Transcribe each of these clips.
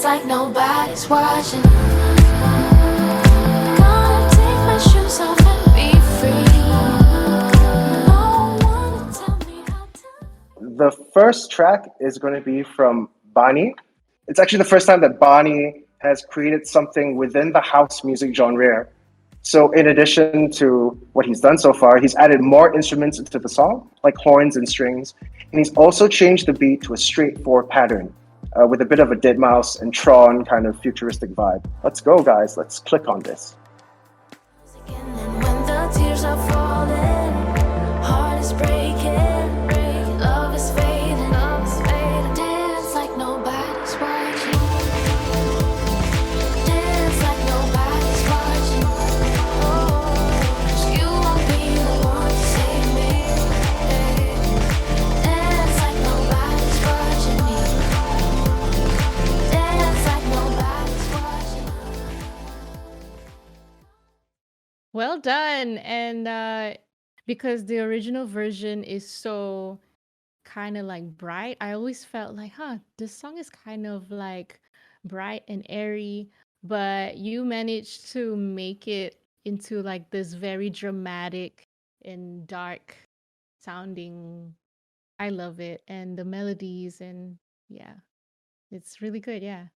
Dance like nobody's watching. Gonna take my shoes off and be free. No one to tell me how to. The first track is going to be from Bani. It's actually the first time that Bani has created something within the house music genre. So, in addition to what he's done so far, he's added more instruments into the song, like horns and strings, and he's also changed the beat to a straightforward pattern with a bit of a Dead Mouse and Tron kind of futuristic vibe. Let's go, guys. Let's click on this. And then when the tears are falling, heart is breaking, love is fading, dance like nobody's watching. Dance like nobody's watching. Oh, 'cause you won't be the one to save me. Dance like nobody's watching me. Dance like nobody's watching. Well done. And because the original version is so kind of like bright, I always felt like, this song is kind of like bright and airy, but you managed to make it into like this very dramatic and dark sounding. I love it. And the melodies, and yeah, it's really good. Yeah.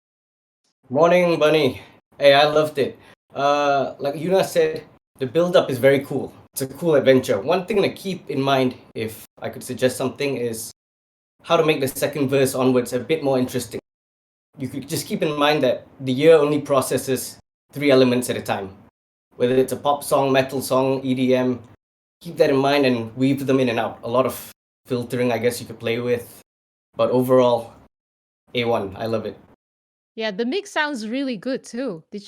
Morning, Bunny. Hey, I loved it. Like Yuna said, the build-up is very cool. It's a cool adventure. One thing to keep in mind, if I could suggest something, is how to make the second verse onwards a bit more interesting. You could just keep in mind that the ear only processes 3 elements at a time. Whether it's a pop song, metal song, EDM, keep that in mind and weave them in and out. A lot of filtering, I guess, you could play with. But overall, A1. I love it. Yeah, the mix sounds really good too. Did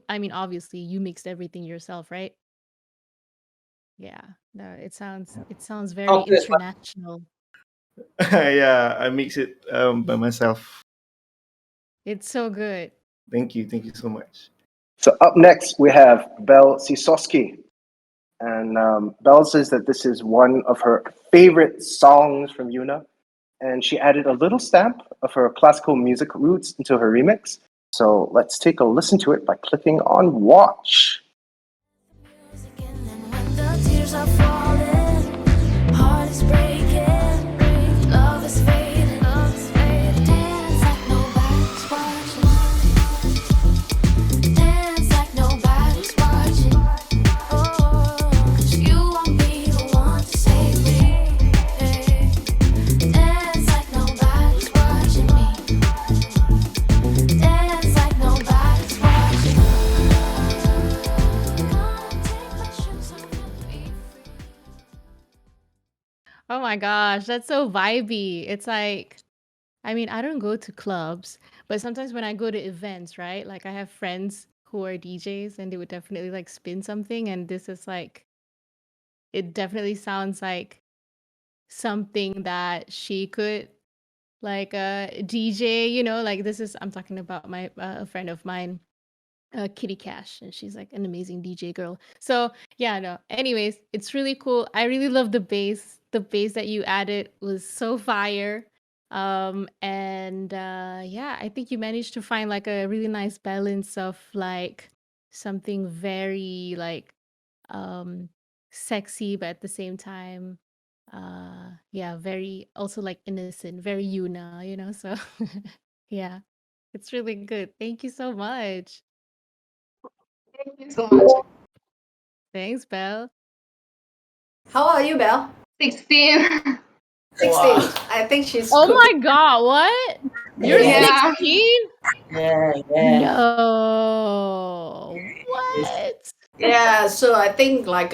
I mean, obviously you mixed everything yourself, right? Yeah. No, it sounds very Oh, yes, international. yeah, I mix it by myself. It's so good. Thank you so much. So, up next, we have Belle Sisoski. And Belle says that this is one of her favorite songs from Yuna. And she added a little stamp of her classical music roots into her remix. So let's take a listen to it by clicking on watch. Music, and then when the tears are falling, heart is breaking, love is fading, dance like nobody's watching. Dance like nobody's watching. Oh, 'cause you won't be the one to save me. Dance like nobody's watching me. Dance like nobody's watching. Gonna take my shoes off and be free. Oh my gosh, that's so vibey. It's like, I mean, I don't go to clubs, but sometimes when I go to events, right? Like I have friends who are DJs and they would definitely like spin something, and this is like, it definitely sounds like something that she could like DJ, like this is, I'm talking about my a friend of mine, Kitty Cash, and she's like an amazing DJ girl. So yeah, no. Anyways, it's really cool. I really love the bass. The bass that you added was so fire. And yeah, I think you managed to find like a really nice balance of like something very like sexy, but at the same time, yeah, very also like innocent, very Yuna. So yeah, it's really good. Thank you so much. Thank you so much. Thanks, Belle. How old are you, Belle? 16. 16. Wow. I think she's Oh cooking. my God, what? You're Yeah. 16? Yeah. No. What? Yeah, so I think like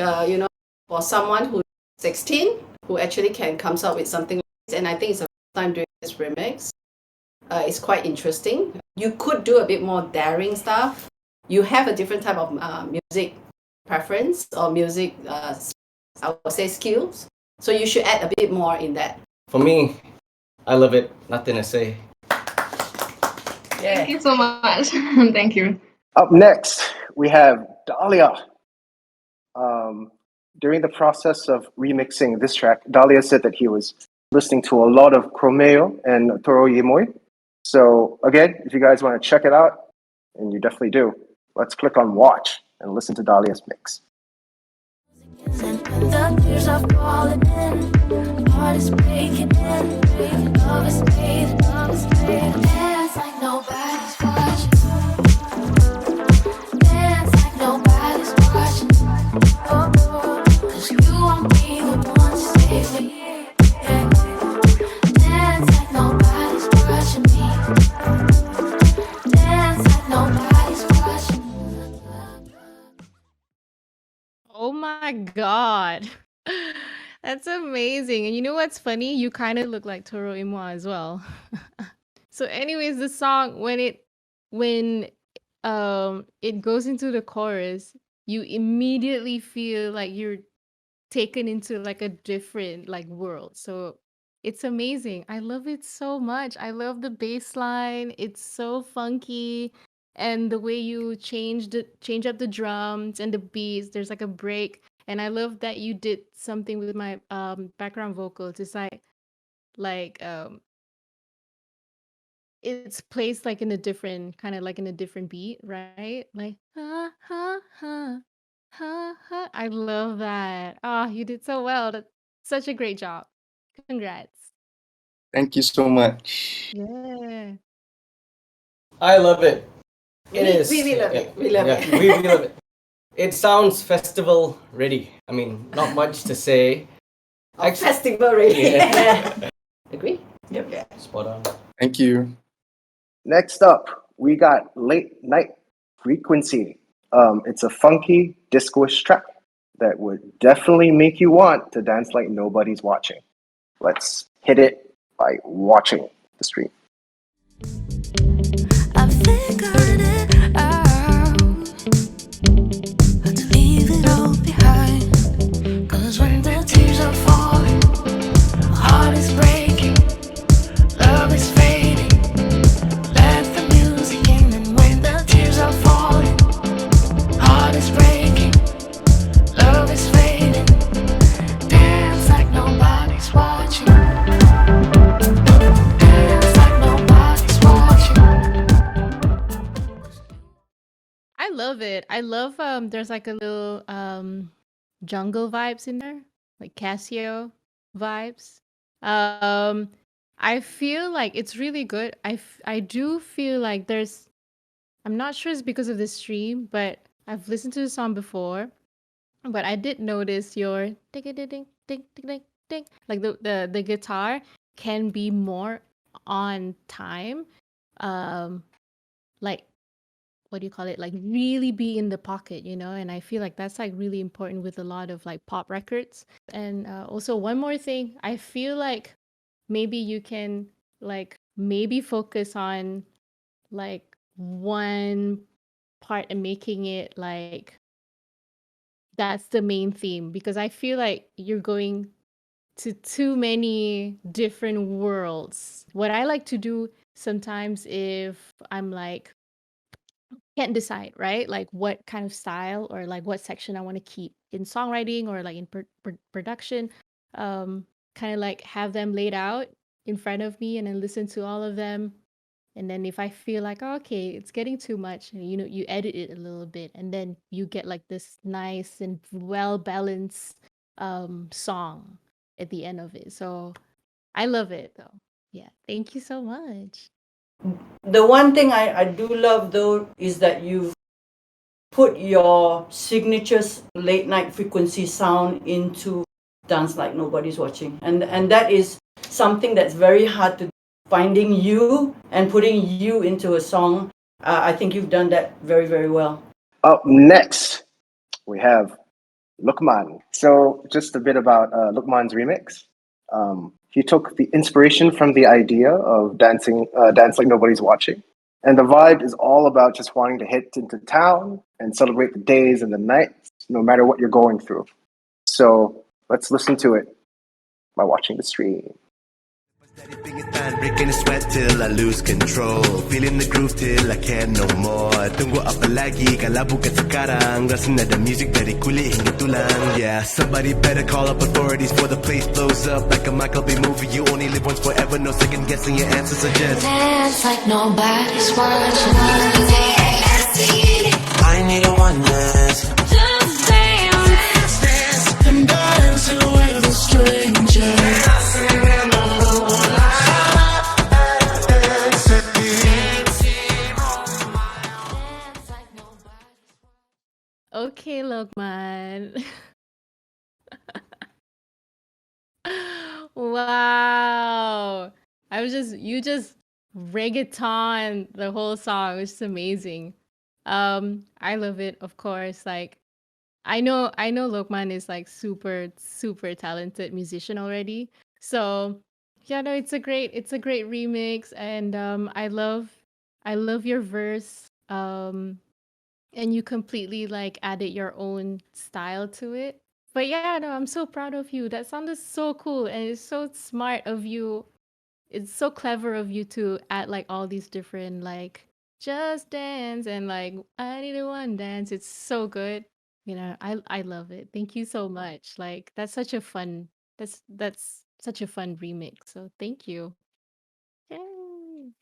for someone who's 16 who actually can comes up with something like this, and I think it's the first time doing this remix. It's quite interesting. You could do a bit more daring stuff. You have a different type of music preference or music, I would say, skills. So you should add a bit more in that. For me, I love it. Nothing to say. Thank you so much. Thank you. Up next, we have Dalia. During the process of remixing this track, Dalia said that he was listening to a lot of Chromeo and Toro Yemoy. So again, if you guys want to check it out, and you definitely do, let's click on watch and listen to Dalia's mix. And the tears are falling in, heart is breaking in, love is fading, dance like nobody's watching, dance like nobody's watching, oh, oh, 'cause you won't be the one to save me, yeah. Dance like nobody's watching me, dance like nobody's watching. Oh my God. That's amazing. And you know what's funny? You kind of look like Toro Imwa as well. So anyways, the song when it goes into the chorus, you immediately feel like you're taken into like a different like world. So it's amazing. I love it so much. I love the bass line. It's so funky. And the way you change up the drums and the beats, there's like a break. And I love that you did something with my background vocals. It's like it's placed like in a different kind of like in a different beat, right? Like ha ha ha ha ha. I love that. Oh, you did so well. That's such a great job. Congrats. Thank you so much. Yeah. I love it. It is. We love it. We love it. We love it. It sounds festival ready. I mean, not much to say. Festival really. Yeah. Agree? Yep. Yeah. Spot on. Thank you. Next up, we got Late Night Frequency. It's a funky disco-ish track that would definitely make you want to dance like nobody's watching. Let's hit it by watching the stream. I figured it out, to leave it all behind. 'Cause when the tears are falling, my heart is breaking, love is fading. Let the music in, and when the tears are falling, heart is breaking, love is fading. Dance like nobody's watching. Dance like nobody's watching. I love it. I love there's like a little jungle vibes in there, like Casio vibes. Um I feel like it's really good. I do feel like I'm not sure it's because of the stream, but I've listened to the song before, but I did notice your ding ding ding ding ding ding ding, like the guitar can be more on time. Like what do you call it, like really be in the pocket, and I feel like that's like really important with a lot of like pop records. And also one more thing, I feel like maybe you can like maybe focus on like one part and making it like that's the main theme, because I feel like you're going to too many different worlds. What I like to do sometimes if I'm like can't decide, right? Like what kind of style or like what section I want to keep in songwriting or like in production. Kind of like have them laid out in front of me and then listen to all of them. And then if I feel like, oh, okay, it's getting too much, you edit it a little bit and then you get like this nice and well balanced song at the end of it. So I love it though. Yeah. Thank you so much. The one thing I do love though is that you've put your signatures late night frequency sound into Dance Like Nobody's Watching. And that is something that's very hard to do. Finding you and putting you into a song. I think you've done that very, very well. Up next, we have Luckman. So just a bit about Luckman's remix. He took the inspiration from the idea of dance like nobody's watching. And the vibe is all about just wanting to hit into town and celebrate the days and the nights, no matter what you're going through. So let's listen to it by watching the stream. Breaking the sweat till I lose control. Feeling the groove till I can't no more. Tunggu apa lagi kalau bukan sekarang. Rasa nada music dari kulit hingga tulang. Yeah, somebody better call up authorities before the place blows up like a Michael Bay movie. You only live once forever, no second guessing your answers are just Dance like nobody's watching. I need a one dance. Just dance, And dancing with a stranger. Okay, Luckman. Wow. You just reggaeton the whole song, which is amazing. I love it, of course. Like I know Luckman is like super, super talented musician already. So yeah, no, it's a great remix, and I love your verse. And you completely like added your own style to it. But yeah, no, I'm so proud of you. That sounded so cool, and it's so smart of you. It's so clever of you to add like all these different like just dance and like I need a one dance. It's so good. I love it. Thank you so much. Like that's such a fun remix. So thank you. Yay.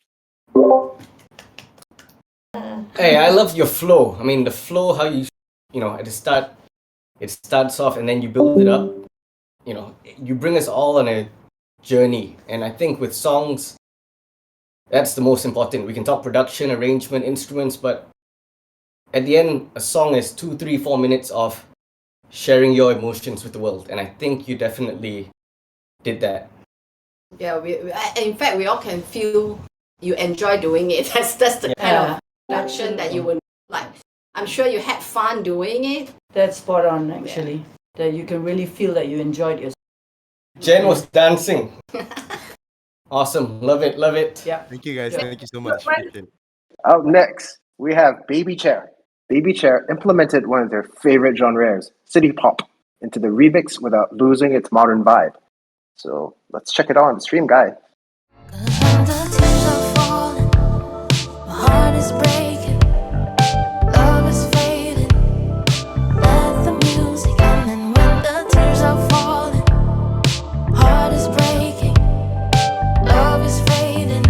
Hey, I love your flow. I mean, the flow, how at the start, it starts off and then you build it up. You bring us all on a journey. And I think with songs, that's the most important. We can talk production, arrangement, instruments, but at the end, a song is 2, 3, 4 minutes of sharing your emotions with the world. And I think you definitely did that. Yeah, in fact, we all can feel you enjoy doing it. That's the kind of production that you would like. I'm sure you had fun doing it. That's spot on, actually. That you can really feel that you enjoyed yourself. Jen was dancing. Awesome. Love it. Love it. Yeah. Thank you guys. Thank you so much. Up next, we have Baby Chair. Baby Chair implemented one of their favorite genres, city pop, into the remix without losing its modern vibe. So let's check it out on the stream, guys. when the tears are falling, my heart is breaking, love is fading. Let the music in, and when the tears are falling, heart is breaking, love is fading.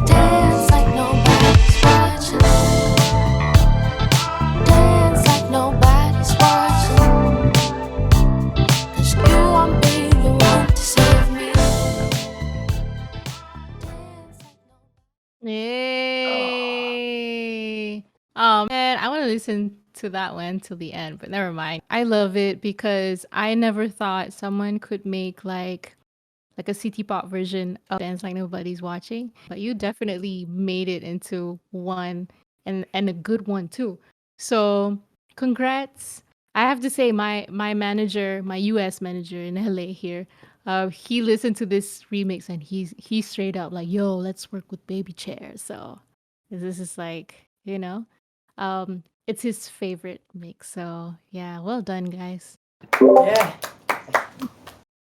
Dance like nobody's watching. Dance like nobody's watching. 'Cause you won't be the one to save me. Yay! Oh man, I want to listen to that one till the end, but never mind. I love it because I never thought someone could make like a city pop version of Dance Like Nobody's Watching. But you definitely made it into one, and a good one too. So congrats. I have to say my manager, my US manager in LA here, he listened to this remix and he's straight up like, yo, let's work with Baby Chair. So this is like, it's his favorite mix. So yeah, well done, guys. Yeah.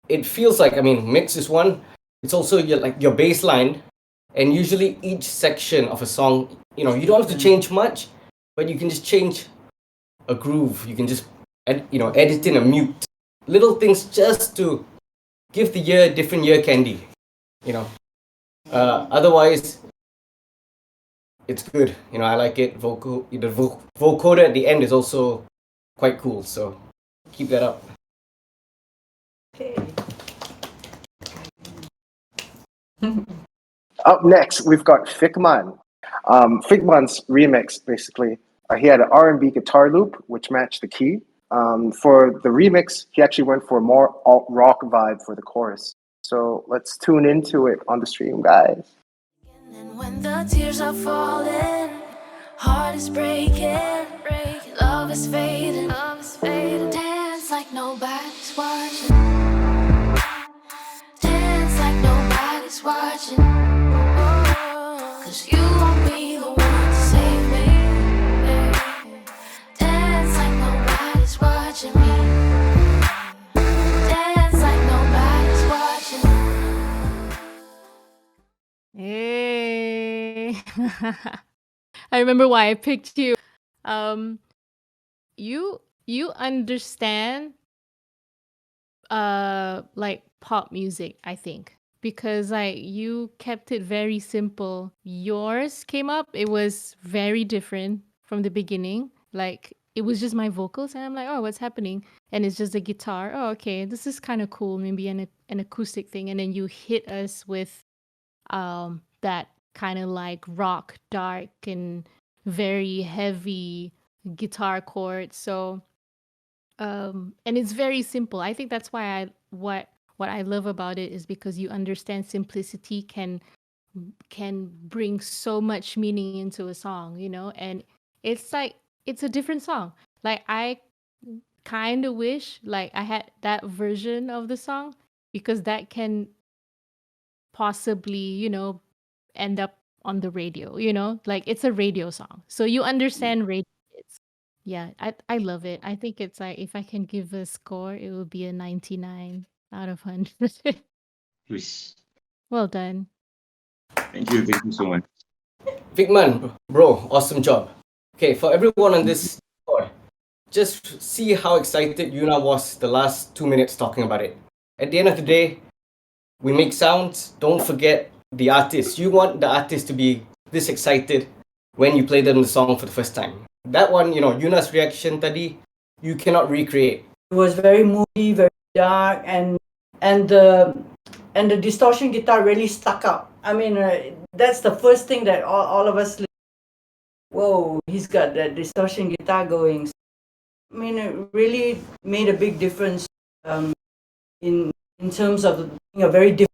It feels like, mix is one. It's also your bass line, and usually each section of a song, you don't have to change much, but you can just change a groove. You can just edit in a mute, little things just to give the ear different ear candy. Otherwise, it's good. I like it. The vocoder at the end is also quite cool. So keep that up. Up next, we've got Figment. Figment's remix, basically, he had an R&B guitar loop, which matched the key. For the remix, he actually went for a more alt-rock vibe for the chorus. So let's tune into it on the stream, guys. And when the tears are falling, heart is breaking, love is fading, dance like nobody's watching. Dance like nobody's watching. 'Cause you won't be the one to save me. Dance like nobody's watching me. Dance like nobody's watching. I remember why I picked you. Um, you understand like pop music, I think, because like you kept it very simple. Yours came up, it was very different from the beginning. Like it was just my vocals, and I'm like, oh, what's happening? And it's just the guitar. Oh, okay, this is kind of cool, maybe an acoustic thing. And then you hit us with that kind of like rock, dark, and very heavy guitar chords. So and it's very simple. I think that's why what I love about it is because you understand simplicity can bring so much meaning into a song, you know? And it's like it's a different song. Like I kind of wish like I had that version of the song because that can possibly, you know, end up on the radio, you know? Like it's a radio song. So you understand radio hits. Yeah, I love it. I think it's like if I can give a score, it will be a 99 out of 100. Wish. Well done. Thank you so much. Figment, bro, awesome job. Okay, for everyone on this board, just see how excited Yuna was the last 2 minutes talking about it. At the end of the day, we make sounds. Don't forget the artist. You want the artist to be this excited when you play them the song for the first time. That one, you know, Yuna's reaction tadi, you cannot recreate. It was very moody, very dark, and the distortion guitar really stuck out. I mean, that's the first thing that all of us. Whoa, he's got that distortion guitar going. I mean, it really made a big difference in terms of being a very different.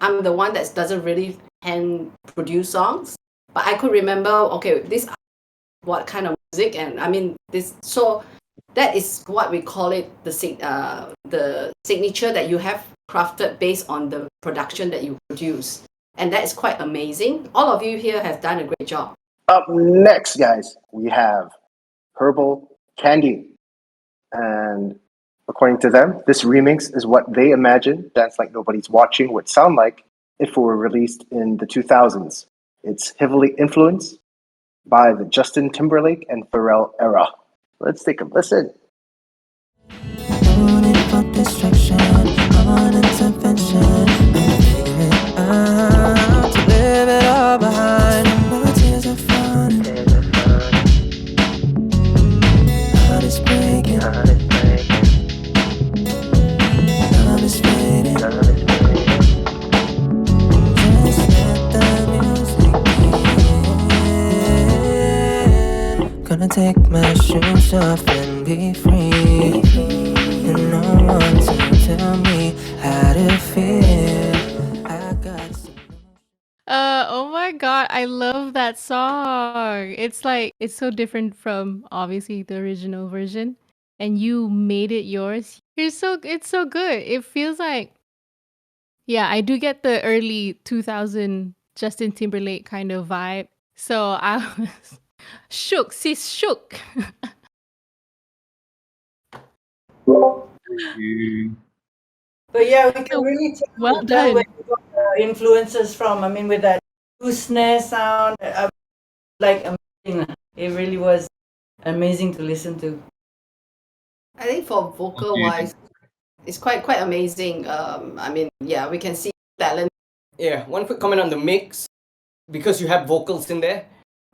I'm the one that doesn't really hand produce songs, but I could remember, okay, this what kind of music, and I mean this. So that is what we call it, the signature that you have crafted based on the production that you produce, and that is quite amazing. All of you here have done a great job. Up next, guys, we have Herbal Candy. And according to them, this remix is what they imagine Dance Like Nobody's Watching would sound like if it were released in the 2000s. It's heavily influenced by the Justin Timberlake and Pharrell era. Let's take a listen. Gonna take my shoes off and be free. And no one to tell me how to feel. I got some. Oh my god, I love that song. It's like it's so different from obviously the original version, and you made it yours. It's so good. It feels like yeah, I do get the early 2000 Justin Timberlake kind of vibe. So I was shook, sis shook. But yeah, we can really Well tell done. where you got the influences from. I mean, with that two snare sound, like amazing. It really was amazing to listen to. I think for vocal wise, it's quite amazing. I mean, yeah, we can see talent. Yeah, one quick comment on the mix. Because you have vocals in there,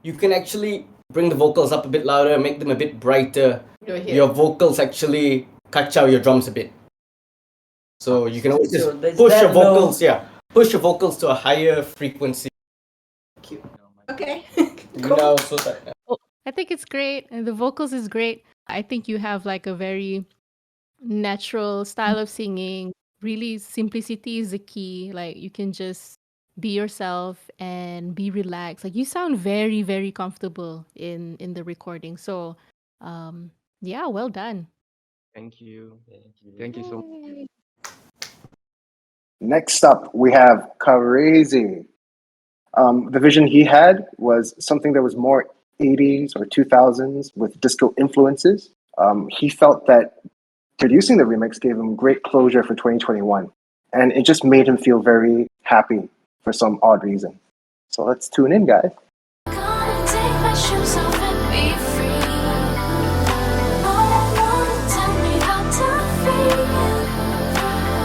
you can actually bring the vocals up a bit louder, make them a bit brighter. Your vocals actually kacau your drums a bit. So you can always just push your vocals, push your vocals to a higher frequency. Okay. You know, so that, Oh, I think it's great, and the vocals is great. I think you have like a very natural style of singing. Really, simplicity is the key. Like you can just be yourself and be relaxed. Like you sound very, very comfortable in the recording. So, yeah, well done. Thank you. Thank you so much. Yay. Next up, we have Crazy. The vision he had was something that was more 80s or 2000s with disco influences. He felt that producing the remix gave him great closure for 2021, and it just made him feel very happy for some odd reason. So let's tune in, guys. Lose yourself and be free. All I wanna tell me how to feel.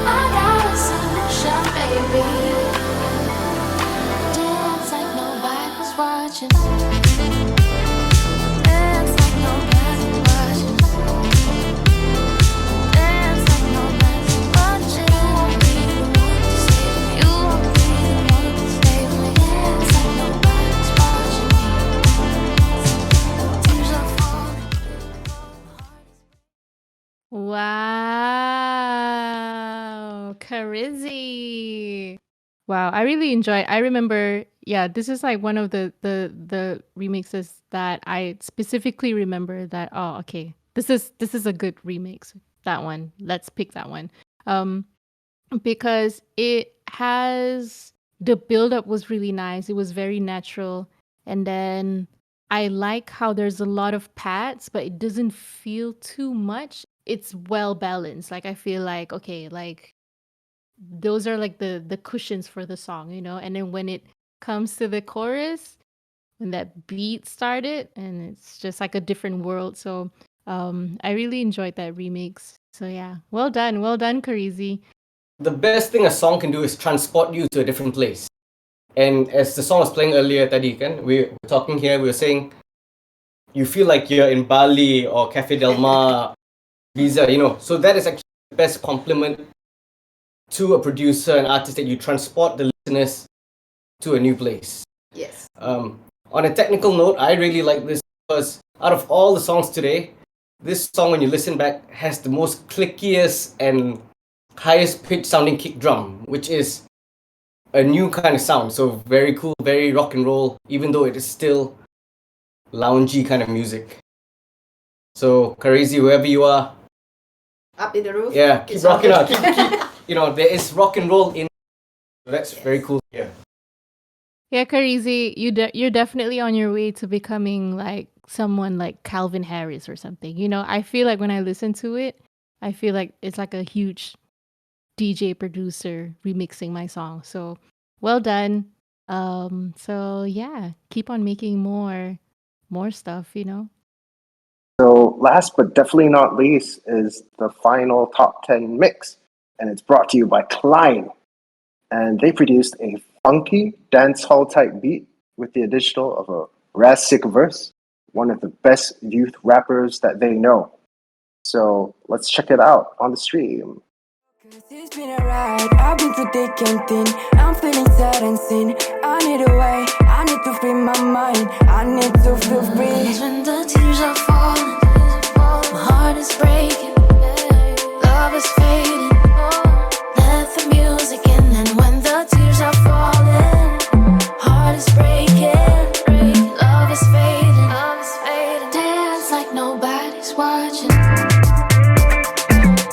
I got a solution, baby. Dance like nobody's watching. Dance like nobody's watching. Dance like nobody's watching. I'll be the one to save you. I'll be the one to save me. Dance like nobody's watching. Tears are falling. Wow, Carizzi. Wow, I really enjoyed. I remember, yeah, this is like one of the remixes that I specifically remember that, oh, okay. This is a good remix. That one. Let's pick that one. Um because it has the build-up was really nice. It was very natural. And then I like how there's a lot of pads, but it doesn't feel too much. It's well balanced. Like I feel like, okay, like those are like the cushions for the song, you know? And then when it comes to the chorus, when that beat started, and it's just like a different world. So I really enjoyed that remix. So yeah, well done, Karizi. The best thing a song can do is transport you to a different place. And as the song was playing earlier tadi kan, we were talking here, we were saying you feel like you're in Bali or Cafe Del Mar, Visa, you know. So that is actually the best compliment to a producer and artist, that you transport the listeners to a new place. Yes. On a technical note, I really like this because out of all the songs today, this song, when you listen back, has the most clickiest and highest pitch sounding kick drum, which is a new kind of sound. So very cool, very rock and roll, even though it is still loungy kind of music. So Karizi, wherever you are, Up in the roof. yeah, keep It's all rocking good. out. Keep, you know, there is rock and roll in. That's very cool. Yeah. Yeah, Karizi, you're definitely on your way to becoming like someone like Calvin Harris or something. You know, I feel like when I listen to it, I feel like it's like a huge DJ producer remixing my song. So well done. So yeah, keep on making more stuff, you know. So last but definitely not least is the final top 10 mix, and it's brought to you by Klein. And they produced a funky dancehall type beat with the addition of a Razzik verse, one of the best youth rappers that they know. So let's check it out on the stream. It's been a ride, I've been through thick and thin. I'm feeling sad and sin. I need a way, I need to free my mind. I need to feel free. When the tears are falling, my heart is breaking, love is fading. Let the music in, and when the tears are falling, heart is breaking, love is fading. Dance like nobody's watching.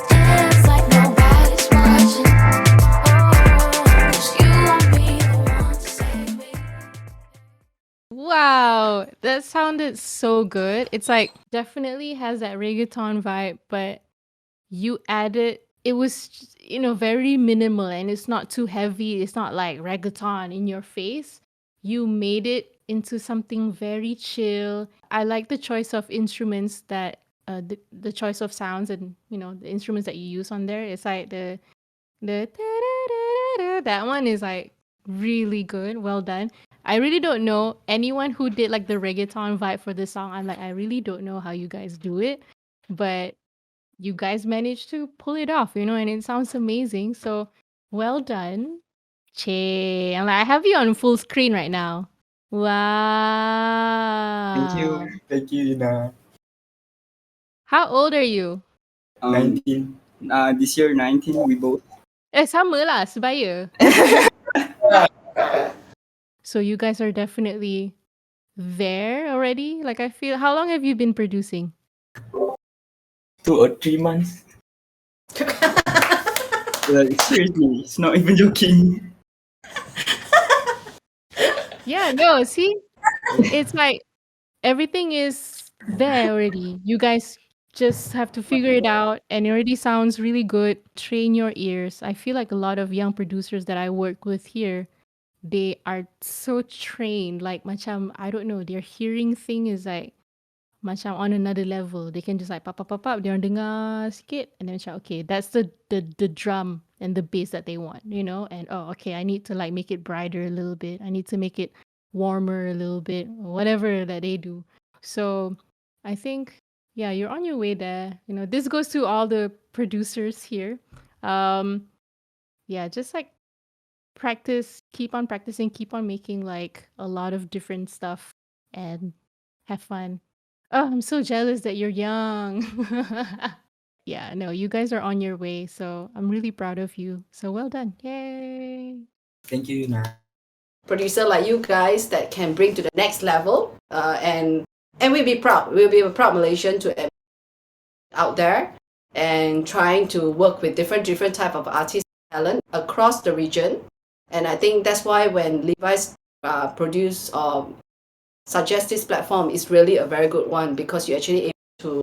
Dance like nobody's watching. 'Cause you won't be the one to save me. Wow, that sounded so good. It's like definitely has that reggaeton vibe, but you added it was very minimal, and it's not too heavy. It's not like reggaeton in your face. You made it into something very chill. I like the choice of instruments that the choice of sounds, and the instruments that you use on there. It's like the that one is like really good. Well done. I really don't know anyone who did like the reggaeton vibe for this song. I really don't know how you guys do it, but you guys managed to pull it off, and it sounds amazing. So well done. Che. I have you on full screen right now. Thank you. Wow. Thank you, Yuna. How old are you? 19. This year, 19, we both. Sama lah, sebaya. So you guys are definitely there already? Like I feel, how long have you been producing? 2 or 3 months. Like, seriously, it's not even joking. Yeah, no, see? It's like everything is there already. You guys just have to figure it out, and it already sounds really good. Train your ears. I feel like a lot of young producers that I work with here, they are so trained. Like macam I don't know, their hearing thing is like macam on another level. They can just like pop pop pop pop. Dia orang dengar sikit and then macam okay, that's the drum and the bass that they want, you know. And oh, okay, I need to like make it brighter a little bit. I need to make it warmer a little bit, or whatever that they do. So I think yeah, you're on your way there. You know, this goes to all the producers here. Yeah, just like practice, keep on practicing, keep on making like a lot of different stuff and have fun. Oh, I'm so jealous that you're young. Yeah, no, you guys are on your way. So I'm really proud of you. So well done. Yay. Thank you, Yuna. Producer like you guys that can bring to the next level, and we'll be proud. We'll be a proud Malaysian to out there and trying to work with different type of artists talent across the region. And I think that's why when Levi's produce or suggest this platform is really a very good one, because you're actually able to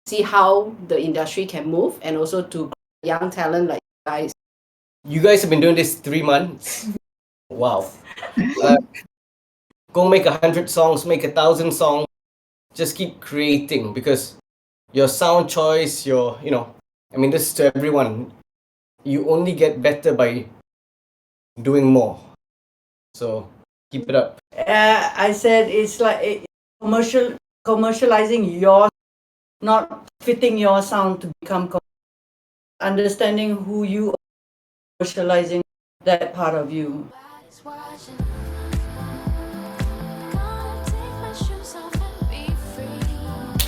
see how the industry can move and also to young talent like you guys. You guys have been doing this 3 months. Wow. Go make 100 songs, make 1,000 songs. Just keep creating, because your sound choice, your, you know, I mean, this is to everyone. You only get better by doing more. So keep it up. I said it's like commercializing your, not fitting your sound to become understanding who you are, commercializing that part of you.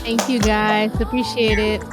Thank you guys. Appreciate it.